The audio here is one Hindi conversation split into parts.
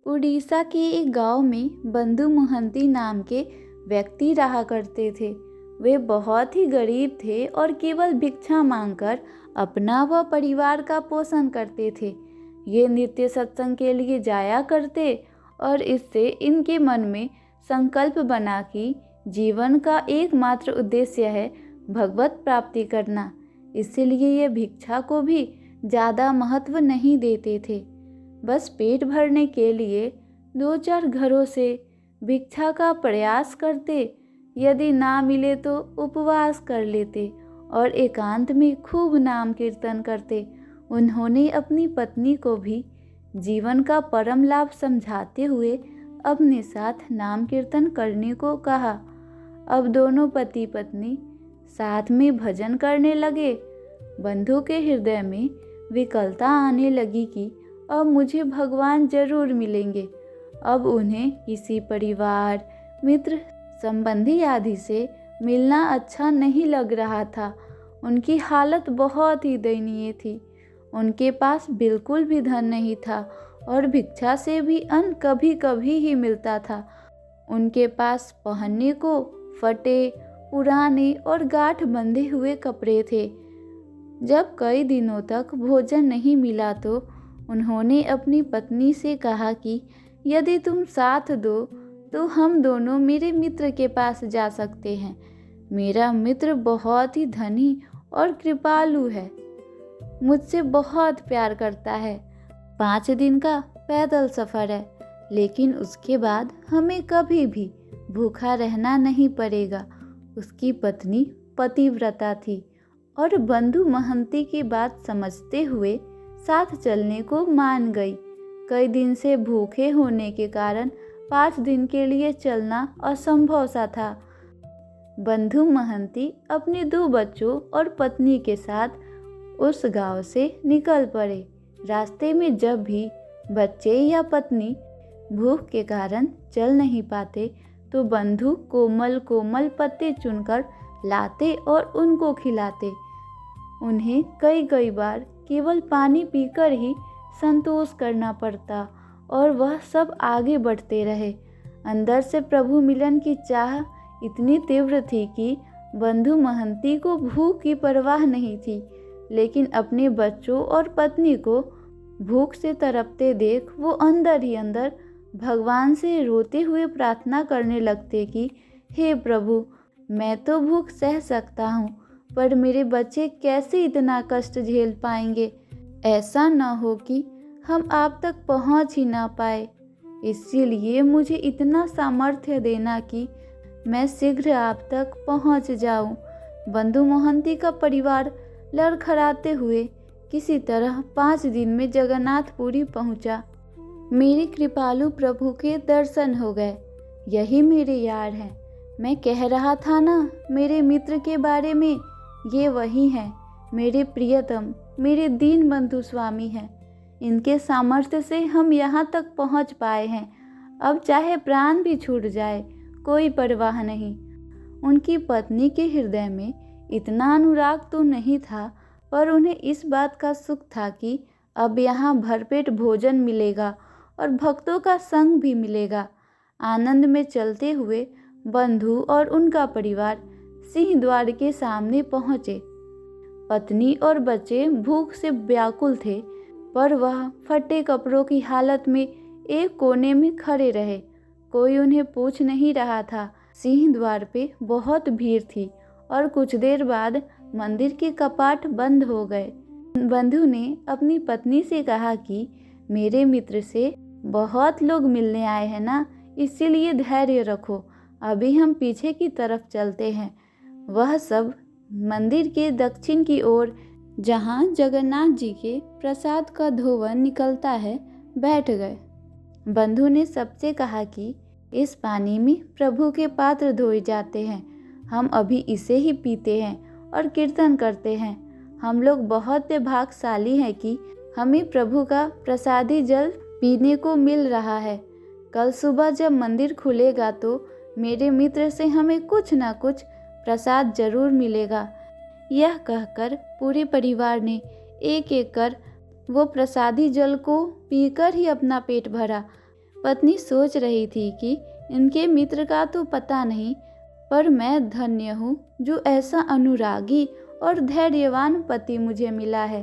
उड़ीसा के एक गांव में बंधु मोहंती नाम के व्यक्ति रहा करते थे। वे बहुत ही गरीब थे और केवल भिक्षा मांगकर अपना व परिवार का पोषण करते थे। ये नित्य सत्संग के लिए जाया करते और इससे इनके मन में संकल्प बना कि जीवन का एकमात्र उद्देश्य है भगवत प्राप्ति करना। इसीलिए ये भिक्षा को भी ज़्यादा महत्व नहीं देते थे। बस पेट भरने के लिए 2-4 घरों से भिक्षा का प्रयास करते, यदि ना मिले तो उपवास कर लेते और एकांत में खूब नाम कीर्तन करते। उन्होंने अपनी पत्नी को भी जीवन का परम लाभ समझाते हुए अपने साथ नाम कीर्तन करने को कहा। अब दोनों पति पत्नी साथ में भजन करने लगे। बंधु के हृदय में विकलता आने लगी कि अब मुझे भगवान जरूर मिलेंगे। अब उन्हें किसी परिवार, मित्र, संबंधी आदि से मिलना अच्छा नहीं लग रहा था। उनकी हालत बहुत ही दयनीय थी। उनके पास बिल्कुल भी धन नहीं था और भिक्षा से भी अन्न कभी कभी ही मिलता था। उनके पास पहनने को फटे, पुराने और गांठ बंधे हुए कपड़े थे। जब कई दिनों तक भोजन नहीं मिला तो उन्होंने अपनी पत्नी से कहा कि यदि तुम साथ दो तो हम दोनों मेरे मित्र के पास जा सकते हैं। मेरा मित्र बहुत ही धनी और कृपालु है, मुझसे बहुत प्यार करता है। 5 दिन का पैदल सफ़र है, लेकिन उसके बाद हमें कभी भी भूखा रहना नहीं पड़ेगा। उसकी पत्नी पतिव्रता थी और बंधु महंती की बात समझते हुए साथ चलने को मान गई। कई दिन से भूखे होने के कारण 5 दिन के लिए चलना असंभव सा था। बंधु महंती अपने 2 बच्चों और पत्नी के साथ उस गांव से निकल पड़े। रास्ते में जब भी बच्चे या पत्नी भूख के कारण चल नहीं पाते तो बंधु कोमल कोमल पत्ते चुनकर लाते और उनको खिलाते। उन्हें कई बार केवल पानी पीकर ही संतोष करना पड़ता और वह सब आगे बढ़ते रहे। अंदर से प्रभु मिलन की चाह इतनी तीव्र थी कि बंधु महंती को भूख की परवाह नहीं थी, लेकिन अपने बच्चों और पत्नी को भूख से तड़पते देख वो अंदर ही अंदर भगवान से रोते हुए प्रार्थना करने लगते कि हे प्रभु, मैं तो भूख सह सकता हूँ, पर मेरे बच्चे कैसे इतना कष्ट झेल पाएंगे। ऐसा न हो कि हम आप तक पहुँच ही ना पाए। इसीलिए मुझे इतना सामर्थ्य देना कि मैं शीघ्र आप तक पहुँच जाऊँ। बंधु मोहंती का परिवार लड़खड़ाते हुए किसी तरह 5 दिन में जगन्नाथपुरी पहुँचा। मेरे कृपालु प्रभु के दर्शन हो गए। यही मेरे यार हैं। मैं कह रहा था ना मेरे मित्र के बारे में, ये वही हैं। मेरे प्रियतम, मेरे दीन बंधु स्वामी हैं। इनके सामर्थ्य से हम यहाँ तक पहुँच पाए हैं। अब चाहे प्राण भी छूट जाए, कोई परवाह नहीं। उनकी पत्नी के हृदय में इतना अनुराग तो नहीं था, पर उन्हें इस बात का सुख था कि अब यहाँ भरपेट भोजन मिलेगा और भक्तों का संग भी मिलेगा। आनंद में चलते हुए बंधु और उनका परिवार सिंह द्वार के सामने पहुँचे। पत्नी और बच्चे भूख से व्याकुल थे, पर वह फटे कपड़ों की हालत में एक कोने में खड़े रहे। कोई उन्हें पूछ नहीं रहा था। सिंह द्वार पे बहुत भीड़ थी और कुछ देर बाद मंदिर के कपाट बंद हो गए। बंधु ने अपनी पत्नी से कहा कि मेरे मित्र से बहुत लोग मिलने आए हैं ना, इसीलिए धैर्य रखो। अभी हम पीछे की तरफ चलते हैं। वह सब मंदिर के दक्षिण की ओर, जहाँ जगन्नाथ जी के प्रसाद का धोवन निकलता है, बैठ गए। बंधु ने सबसे कहा कि इस पानी में प्रभु के पात्र धोए जाते हैं। हम अभी इसे ही पीते हैं और कीर्तन करते हैं। हम लोग बहुत भाग्यशाली हैं कि हमें प्रभु का प्रसादी जल पीने को मिल रहा है। कल सुबह जब मंदिर खुलेगा तो मेरे मित्र से हमें कुछ ना कुछ प्रसाद जरूर मिलेगा। यह कहकर पूरे परिवार ने एक एक कर वो प्रसादी जल को पीकर ही अपना पेट भरा। पत्नी सोच रही थी कि इनके मित्र का तो पता नहीं, पर मैं धन्य हूँ जो ऐसा अनुरागी और धैर्यवान पति मुझे मिला है।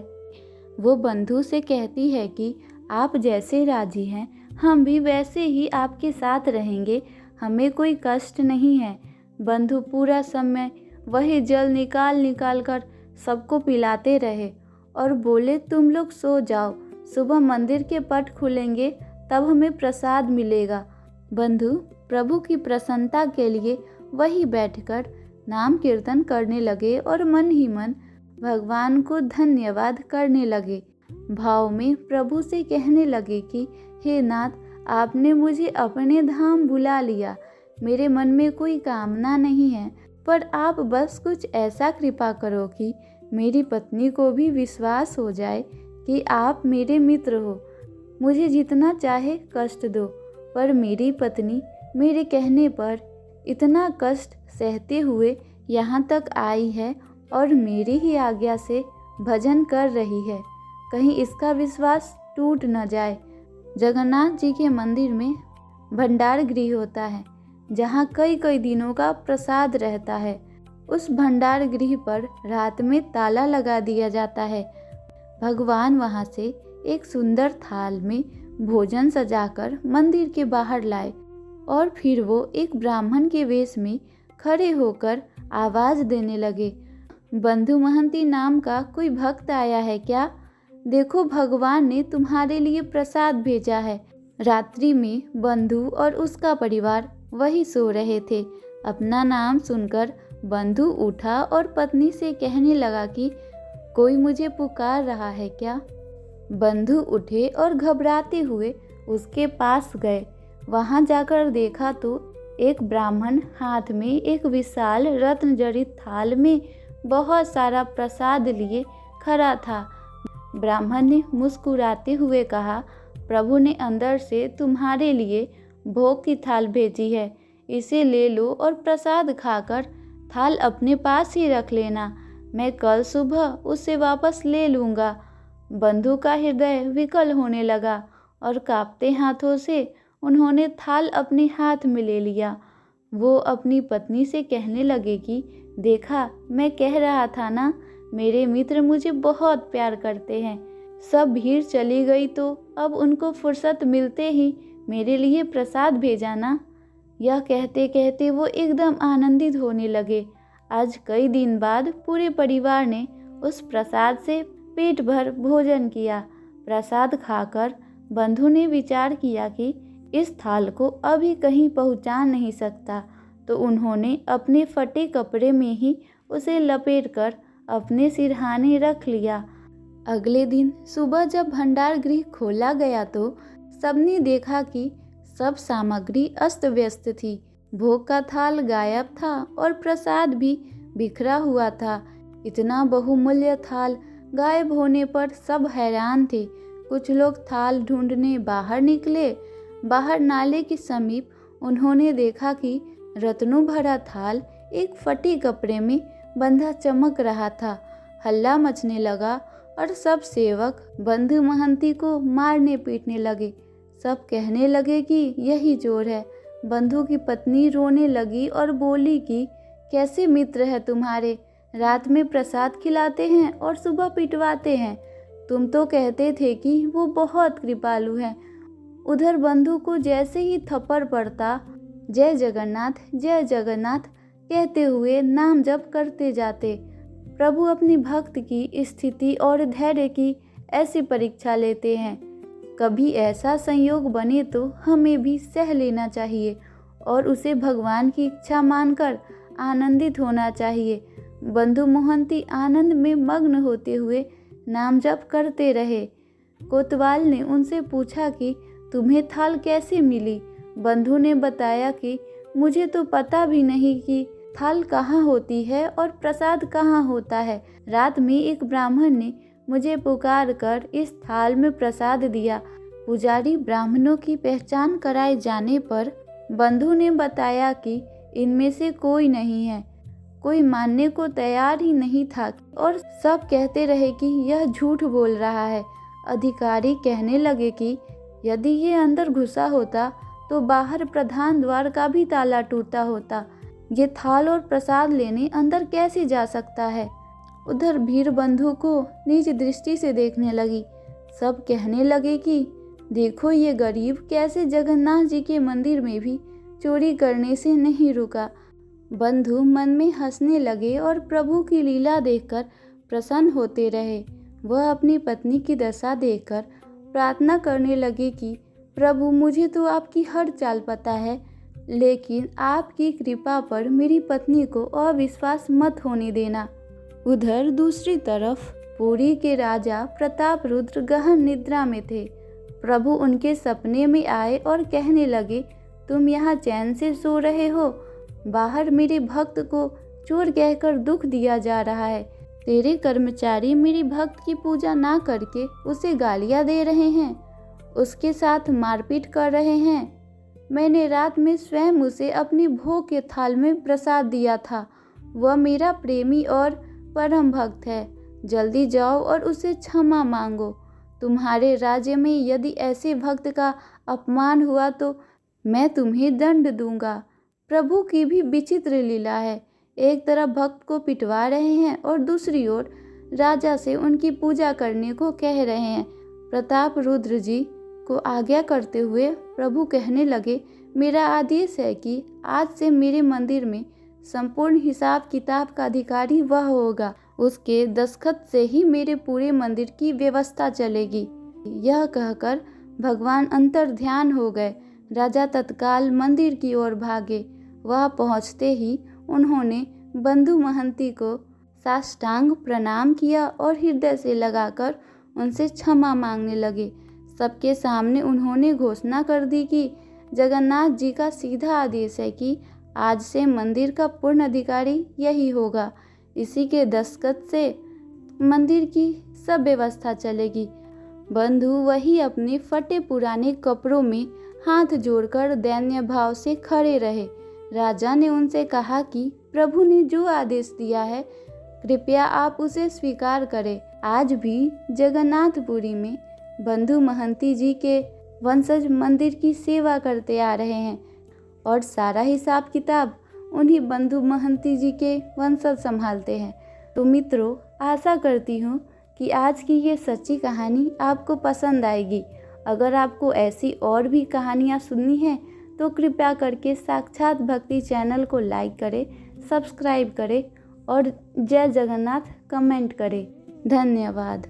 वो बंधु से कहती है कि आप जैसे राजी हैं हम भी वैसे ही आपके साथ रहेंगे, हमें कोई कष्ट नहीं है। बंधु पूरा समय वही जल निकाल निकाल कर सबको पिलाते रहे और बोले, तुम लोग सो जाओ, सुबह मंदिर के पट खुलेंगे तब हमें प्रसाद मिलेगा। बंधु प्रभु की प्रसन्नता के लिए वही बैठकर नाम कीर्तन करने लगे और मन ही मन भगवान को धन्यवाद करने लगे। भाव में प्रभु से कहने लगे कि हे नाथ, आपने मुझे अपने धाम बुला लिया। मेरे मन में कोई कामना नहीं है, पर आप बस कुछ ऐसा कृपा करो कि मेरी पत्नी को भी विश्वास हो जाए कि आप मेरे मित्र हो। मुझे जितना चाहे कष्ट दो, पर मेरी पत्नी मेरे कहने पर इतना कष्ट सहते हुए यहाँ तक आई है और मेरी ही आज्ञा से भजन कर रही है, कहीं इसका विश्वास टूट न जाए। जगन्नाथ जी के मंदिर में भंडार गृह होता है, जहाँ कई कई दिनों का प्रसाद रहता है। उस भंडार गृह पर रात में ताला लगा दिया जाता है। भगवान वहाँ से एक सुंदर थाल में भोजन सजाकर मंदिर के बाहर लाए और फिर वो एक ब्राह्मण के वेश में खड़े होकर आवाज़ देने लगे, बंधु महंती नाम का कोई भक्त आया है क्या? देखो, भगवान ने तुम्हारे लिए प्रसाद भेजा है। रात्रि में बंधु और उसका परिवार वही सो रहे थे। अपना नाम सुनकर बंधु उठा और पत्नी से कहने लगा कि कोई मुझे पुकार रहा है क्या? बंधु उठे और घबराते हुए उसके पास गए। वहां जाकर देखा तो एक ब्राह्मण हाथ में एक विशाल रत्न जड़ित थाल में बहुत सारा प्रसाद लिए खड़ा था। ब्राह्मण ने मुस्कुराते हुए कहा, प्रभु ने अंदर से तुम्हारे लिए भोग की थाल भेजी है, इसे ले लो और प्रसाद खाकर थाल अपने पास ही रख लेना। मैं कल सुबह उसे वापस ले लूँगा। बंधु का हृदय विकल होने लगा और कांपते हाथों से उन्होंने थाल अपने हाथ में ले लिया। वो अपनी पत्नी से कहने लगे कि देखा, मैं कह रहा था ना, मेरे मित्र मुझे बहुत प्यार करते हैं। सब भीड़ चली गई तो अब उनको फुर्सत मिलते ही मेरे लिए प्रसाद भेजा ना। यह कहते कहते वो एकदम आनंदित होने लगे। आज कई दिन बाद पूरे परिवार ने उस प्रसाद से पेट भर भोजन किया। प्रसाद खाकर बंधु ने विचार किया कि इस थाल को अभी कहीं पहुंचा नहीं सकता, तो उन्होंने अपने फटे कपड़े में ही उसे लपेटकर अपने सिरहाने रख लिया। अगले दिन सुबह जब भंडार गृह खोला गया तो सबने देखा कि सब सामग्री अस्त व्यस्त थी। भोग का थाल गायब था और प्रसाद भी बिखरा हुआ था। इतना बहुमूल्य थाल गायब होने पर सब हैरान थे। कुछ लोग थाल ढूंढने बाहर निकले। बाहर नाले के समीप उन्होंने देखा कि रत्नों भरा थाल एक फटे कपड़े में बंधा चमक रहा था। हल्ला मचने लगा और सब सेवक बंधु महंती को मारने पीटने लगे। सब कहने लगे कि यही चोर है। बंधु की पत्नी रोने लगी और बोली कि कैसे मित्र है तुम्हारे, रात में प्रसाद खिलाते हैं और सुबह पिटवाते हैं। तुम तो कहते थे कि वो बहुत कृपालु हैं। उधर बंधु को जैसे ही थप्पड़ पड़ता, जय जगन्नाथ कहते हुए नाम जप करते जाते। प्रभु अपनी भक्त की स्थिति और धैर्य की ऐसी परीक्षा लेते हैं। कभी ऐसा संयोग बने तो हमें भी सह लेना चाहिए और उसे भगवान की इच्छा मानकर आनंदित होना चाहिए। बंधु मोहंती आनंद में मग्न होते हुए नाम जप करते रहे। कोतवाल ने उनसे पूछा कि तुम्हें थाल कैसे मिली? बंधु ने बताया कि मुझे तो पता भी नहीं कि थाल कहाँ होती है और प्रसाद कहाँ होता है। रात में एक ब्राह्मण ने मुझे पुकार कर इस थाल में प्रसाद दिया। पुजारी ब्राह्मणों की पहचान कराए जाने पर बंधु ने बताया कि इनमें से कोई नहीं है। कोई मानने को तैयार ही नहीं था और सब कहते रहे कि यह झूठ बोल रहा है। अधिकारी कहने लगे कि यदि ये अंदर घुसा होता तो बाहर प्रधान द्वार का भी ताला टूटा होता। ये थाल और प्रसाद लेने अंदर कैसे जा सकता है? उधर भीड़ बंधु को नीच दृष्टि से देखने लगी। सब कहने लगे कि देखो ये गरीब कैसे जगन्नाथ जी के मंदिर में भी चोरी करने से नहीं रुका। बंधु मन में हंसने लगे और प्रभु की लीला देखकर प्रसन्न होते रहे। वह अपनी पत्नी की दशा देखकर प्रार्थना करने लगे कि प्रभु मुझे तो आपकी हर चाल पता है, लेकिन आपकी कृपा पर मेरी पत्नी को अविश्वास मत होने देना। उधर दूसरी तरफ पुरी के राजा प्रतापरुद्र गहन निद्रा में थे। प्रभु उनके सपने में आए और कहने लगे, तुम यहाँ चैन से सो रहे हो? बाहर मेरे भक्त को चोर कहकर दुख दिया जा रहा है। तेरे कर्मचारी मेरी भक्त की पूजा ना करके उसे गालियाँ दे रहे हैं, उसके साथ मारपीट कर रहे हैं। मैंने रात में स्वयं उसे अपनी भोग के थाल में प्रसाद दिया था। वह मेरा प्रेमी और परम भक्त है। जल्दी जाओ और उसे क्षमा मांगो। तुम्हारे राज्य में यदि ऐसे भक्त का अपमान हुआ तो मैं तुम्हें दंड दूंगा। प्रभु की भी विचित्र लीला है। एक तरफ भक्त को पिटवा रहे हैं और दूसरी ओर राजा से उनकी पूजा करने को कह रहे हैं। प्रताप रुद्र जी को आज्ञा करते हुए प्रभु कहने लगे, मेरा आदेश है कि आज से मेरे मंदिर में संपूर्ण हिसाब किताब का अधिकारी वह होगा। उसके दस्तखत से ही मेरे पूरे मंदिर की व्यवस्था चलेगी। यह कहकर भगवान अंतर ध्यान हो गए। राजा तत्काल मंदिर की ओर भागे। वह पहुंचते ही उन्होंने बंधु महंती को साष्टांग प्रणाम किया और हृदय से लगाकर उनसे क्षमा मांगने लगे। सबके सामने उन्होंने घोषणा कर दी कि जगन्नाथ जी का सीधा आदेश है कि आज से मंदिर का पूर्ण अधिकारी यही होगा। इसी के दस्तखत से मंदिर की सब व्यवस्था चलेगी। बंधु वही अपने फटे पुराने कपड़ों में हाथ जोड़कर दैन्य भाव से खड़े रहे। राजा ने उनसे कहा कि प्रभु ने जो आदेश दिया है कृपया आप उसे स्वीकार करें। आज भी जगन्नाथपुरी में बंधु महंती जी के वंशज मंदिर की सेवा करते आ रहे हैं और सारा हिसाब किताब उन्हीं बंधु महंती जी के वंशज संभालते हैं। तो मित्रों, आशा करती हूँ कि आज की ये सच्ची कहानी आपको पसंद आएगी। अगर आपको ऐसी और भी कहानियाँ सुननी हैं तो कृपया करके साक्षात भक्ति चैनल को लाइक करें, सब्सक्राइब करें और जय जगन्नाथ कमेंट करें। धन्यवाद।